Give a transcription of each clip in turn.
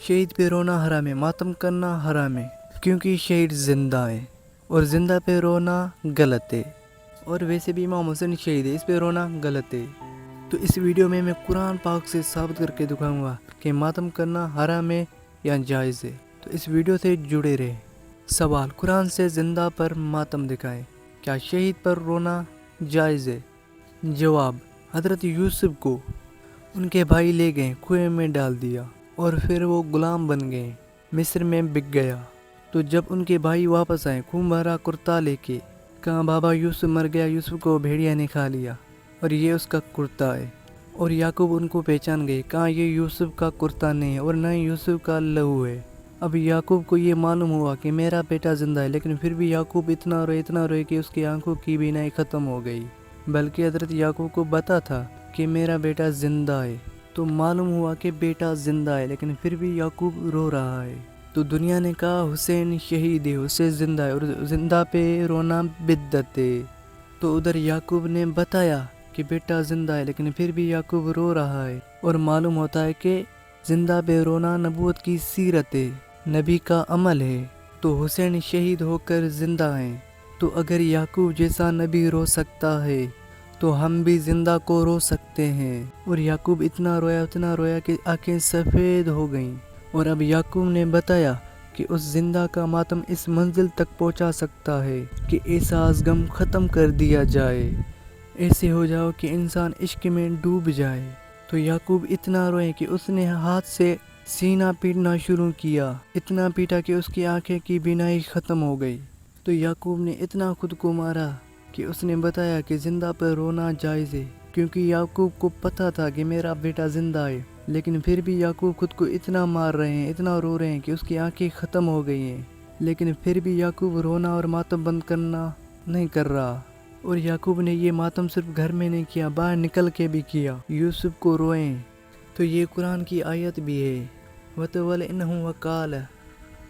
شہید پہ رونا حرام ہے، ماتم کرنا حرام ہے، کیونکہ شہید زندہ ہے اور زندہ پہ رونا غلط ہے، اور ویسے بھی امام حسین شہید ہے، اس پہ رونا غلط ہے۔ تو اس ویڈیو میں قرآن پاک سے ثابت کر کے دکھاؤں گا کہ ماتم کرنا حرام ہے یا جائز ہے، تو اس ویڈیو سے جڑے رہے۔ سوال: قرآن سے زندہ پر ماتم دکھائیں، کیا شہید پر رونا جائز ہے؟ جواب: حضرت یوسف کو ان کے بھائی لے گئے، کنویں میں ڈال دیا، اور پھر وہ غلام بن گئے، مصر میں بک گیا۔ تو جب ان کے بھائی واپس آئے خون بھرا کرتا لے کے، کہاں بابا یوسف مر گیا، یوسف کو بھیڑیا نے کھا لیا اور یہ اس کا کرتا ہے، اور یعقوب ان کو پہچان گئے، کہاں یہ یوسف کا کرتا نہیں ہے اور نہ ہی یوسف کا لہو ہے۔ اب یعقوب کو یہ معلوم ہوا کہ میرا بیٹا زندہ ہے، لیکن پھر بھی یعقوب اتنا روئے کہ اس کی آنکھوں کی بینائی ختم ہو گئی، بلکہ حضرت یعقوب کو پتا تھا کہ میرا بیٹا زندہ ہے۔ تو معلوم ہوا کہ بیٹا زندہ ہے، لیکن پھر بھی یعقوب رو رہا ہے۔ تو دنیا نے کہا حسین شہید ہے، حسین زندہ ہے، اور زندہ پہ رونا بدعت ہے۔ تو ادھر یعقوب نے بتایا کہ بیٹا زندہ ہے، لیکن پھر بھی یعقوب رو رہا ہے، اور معلوم ہوتا ہے کہ زندہ پہ رونا نبوت کی سیرت ہے، نبی کا عمل ہے۔ تو حسین شہید ہو کر زندہ ہیں، تو اگر یعقوب جیسا نبی رو سکتا ہے تو ہم بھی زندہ کو رو سکتے ہیں۔ اور یعقوب اتنا رویا کہ آنکھیں سفید ہو گئیں، اور اب یعقوب نے بتایا کہ اس زندہ کا ماتم اس منزل تک پہنچا سکتا ہے کہ احساس غم ختم کر دیا جائے، ایسے ہو جاؤ کہ انسان عشق میں ڈوب جائے۔ تو یعقوب اتنا روئے کہ اس نے ہاتھ سے سینہ پیٹنا شروع کیا، اتنا پیٹا کہ اس کی آنکھیں کی بینائی ختم ہو گئی۔ تو یعقوب نے اتنا خود کو مارا کہ اس نے بتایا کہ زندہ پر رونا جائز ہے، کیونکہ یعقوب کو پتا تھا کہ میرا بیٹا زندہ ہے، لیکن پھر بھی یعقوب خود کو اتنا مار رہے ہیں، اتنا رو رہے ہیں کہ اس کی آنکھیں ختم ہو گئی ہیں، لیکن پھر بھی یعقوب رونا اور ماتم بند کرنا نہیں کر رہا۔ اور یعقوب نے یہ ماتم صرف گھر میں نہیں کیا، باہر نکل کے بھی کیا، یوسف کو روئیں۔ تو یہ قرآن کی آیت بھی ہے، وَتَوَلَّئِنَّهُ وَقَالَ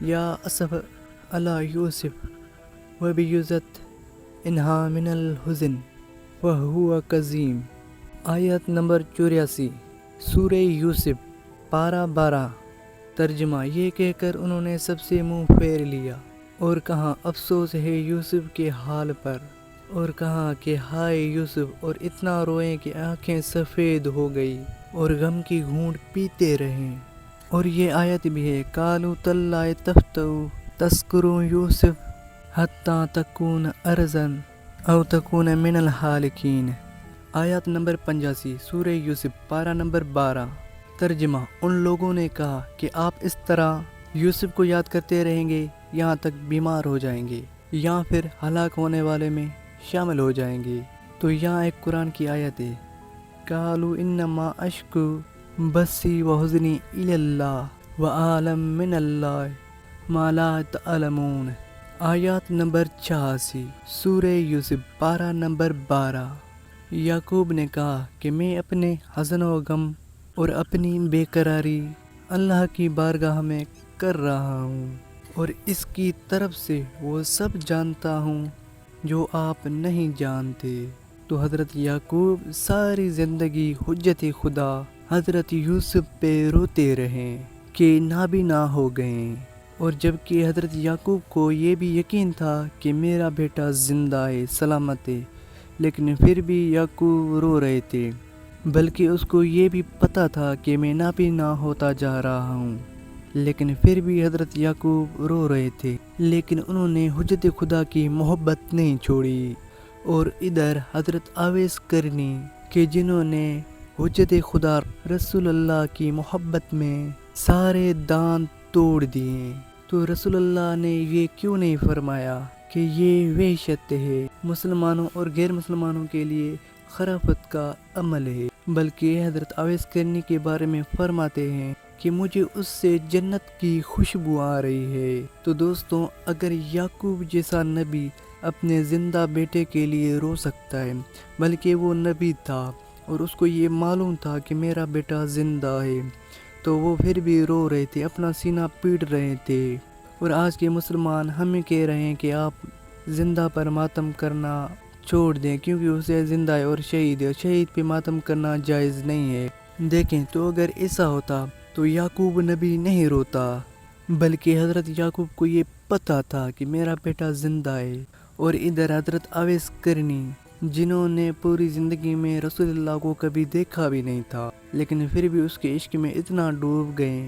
يَا أَسَفَ عَلَى يُوسُفَ وَبِيَضَّتْ عَيْنَاهُ مِنَ الْحُزْنِ وَهُوَ كَظِيمٌ۔ آیت نمبر 84، سورہ یوسف، پارہ 12۔ ترجمہ: یہ کہہ کر انہوں نے سب سے منہ پھیر لیا، اور کہا افسوس ہے یوسف کے حال پر، اور کہا کہ ہائے یوسف، اور اتنا روئے کہ آنکھیں سفید ہو گئی، اور غم کی گھونٹ پیتے رہے۔ اور یہ آیت بھی ہے، قالوا تاللہ تفتأ تذکر یوسف حتی تکون ارضا او تکون من الہالکین۔ آیت نمبر 85، سورہ یوسف، پارہ نمبر 12۔ ترجمہ: ان لوگوں نے کہا کہ آپ اس طرح یوسف کو یاد کرتے رہیں گے یہاں تک بیمار ہو جائیں گے، یا پھر ہلاک ہونے والے میں شامل ہو جائیں گے۔ تو یہاں ایک قرآن کی آیت ہے، قالوا انما اشکو بثی وحزنی الی اللہ واعلم من اللہ ما لا تعلمون۔ آیات نمبر 86، سورہ یوسف، پارہ نمبر 12۔ یعقوب نے کہا کہ میں اپنے حزن و غم اور اپنی بے قراری اللہ کی بارگاہ میں کر رہا ہوں، اور اس کی طرف سے وہ سب جانتا ہوں جو آپ نہیں جانتے۔ تو حضرت یعقوب ساری زندگی حجت خدا حضرت یوسف پہ روتے رہے کہ نابینا ہو گئے، اور جبکہ حضرت یعقوب کو یہ بھی یقین تھا کہ میرا بیٹا زندہ ہے، سلامت ہے، لیکن پھر بھی یعقوب رو رہے تھے، بلکہ اس کو یہ بھی پتا تھا کہ میں نابینا ہوتا جا رہا ہوں، لیکن پھر بھی حضرت یعقوب رو رہے تھے، لیکن انہوں نے حجت خدا کی محبت نہیں چھوڑی۔ اور ادھر حضرت اویس کرنی کہ جنہوں نے حجت خدا رسول اللہ کی محبت میں سارے دان توڑ دیے، تو رسول اللہ نے یہ کیوں نہیں فرمایا کہ یہ وحشت ہے، مسلمانوں اور غیر مسلمانوں کے لیے خرافت کا عمل ہے، بلکہ حضرت اویس کرنی کے بارے میں فرماتے ہیں کہ مجھے اس سے جنت کی خوشبو آ رہی ہے۔ تو دوستوں، اگر یعقوب جیسا نبی اپنے زندہ بیٹے کے لیے رو سکتا ہے، بلکہ وہ نبی تھا اور اس کو یہ معلوم تھا کہ میرا بیٹا زندہ ہے، تو وہ پھر بھی رو رہے تھے، اپنا سینہ پیٹ رہے تھے۔ اور آج کے مسلمان ہمیں کہہ رہے ہیں کہ آپ زندہ پر ماتم کرنا چھوڑ دیں، کیونکہ اسے زندہ ہے اور شہید ہے، شہید پہ ماتم کرنا جائز نہیں ہے۔ دیکھیں، تو اگر ایسا ہوتا تو یعقوب نبی نہیں روتا، بلکہ حضرت یعقوب کو یہ پتہ تھا کہ میرا بیٹا زندہ ہے۔ اور ادھر حضرت اویس کرنی، جنہوں نے پوری زندگی میں رسول اللہ کو کبھی دیکھا بھی نہیں تھا، لیکن پھر بھی اس کے عشق میں اتنا ڈوب گئے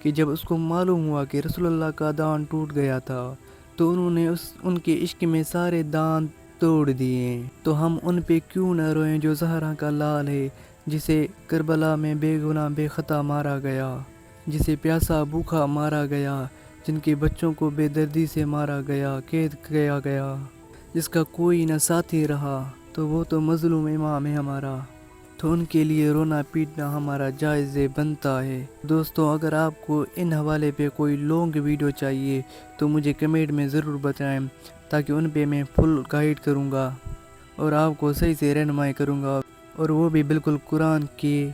کہ جب اس کو معلوم ہوا کہ رسول اللہ کا دان ٹوٹ گیا تھا تو انہوں نے ان کے عشق میں سارے دان توڑ دیے۔ تو ہم ان پہ کیوں نہ روئیں جو زہرا کا لال ہے، جسے کربلا میں بے گناہ بے خطا مارا گیا، جسے پیاسا بھوکا مارا گیا، جن کے بچوں کو بے دردی سے مارا گیا، قید کیا گیا، جس کا کوئی نہ ساتھی رہا، تو وہ تو مظلوم امام ہے ہمارا، تو ان کے لیے رونا پیٹنا ہمارا جائز بنتا ہے۔ دوستو، اگر آپ کو ان حوالے پہ کوئی لانگ ویڈیو چاہیے تو مجھے کمنٹ میں ضرور بتائیں، تاکہ ان پہ میں فل گائیڈ کروں گا اور آپ کو صحیح سے رہنمائی کروں گا، اور وہ بھی بالکل قرآن کے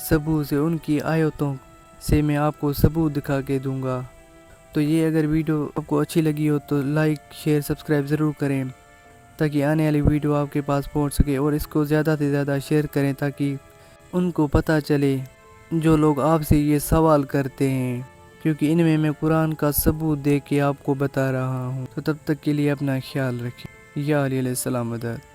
ثبوت سے، ان کی آیتوں سے میں آپ کو ثبوت دکھا کے دوں گا۔ تو یہ اگر ویڈیو آپ کو اچھی لگی ہو تو لائک شیئر سبسکرائب ضرور کریں، تاکہ آنے والی ویڈیو آپ کے پاس پہنچ سکے، اور اس کو زیادہ سے زیادہ شیئر کریں تاکہ ان کو پتہ چلے جو لوگ آپ سے یہ سوال کرتے ہیں، کیونکہ ان میں قرآن کا ثبوت دے کے آپ کو بتا رہا ہوں۔ تو تب تک کے لیے اپنا خیال رکھیں۔ یا علیہ السلام مدد۔